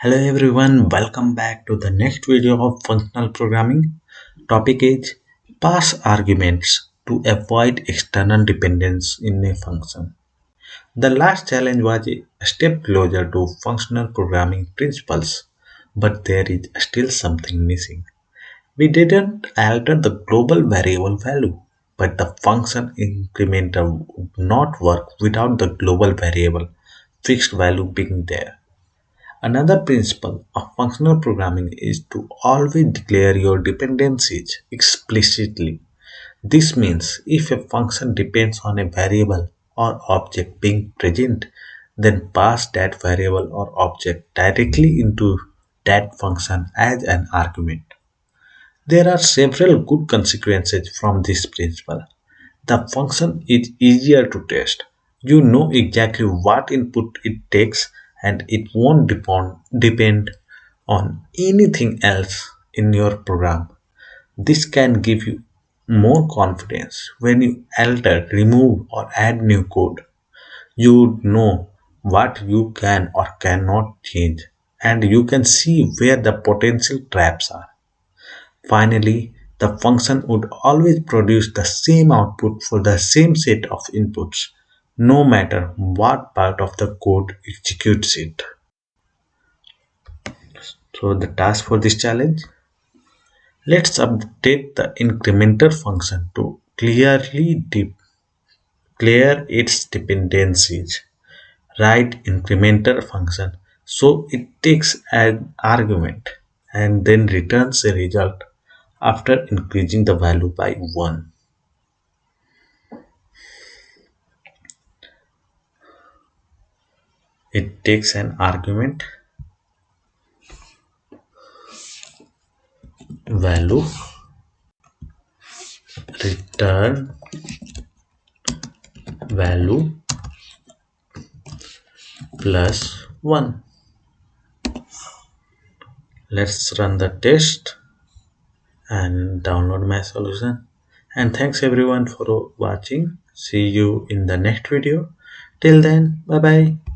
Hello everyone, welcome back to the next video of functional programming. Topic is pass arguments to avoid external dependence in a function. The last challenge was a step closer to functional programming principles, but there is still something missing. We didn't alter the global variable value, but the function incrementer would not work without the global variable fixed value being there. Another principle of functional programming is to always declare your dependencies explicitly. This means if a function depends on a variable or object being present, then pass that variable or object directly into that function as an argument. There are several good consequences from this principle. The function is easier to test. You know exactly what input it takes and it won't depend on anything else in your program. This can give you more confidence when you alter, remove, or add new code. You know what you can or cannot change, and you can see where the potential traps are. Finally, the function would always produce the same output for the same set of inputs, no matter what part of the code executes it. So, the task for this challenge, let's update the incrementer function to clear its dependencies. Write incrementer function so it takes an argument and then returns a result after increasing the value by 1. It takes an argument value return value plus 1. Let's run the test and download my solution. And thanks everyone for watching. See you in the next video. Till then, bye bye.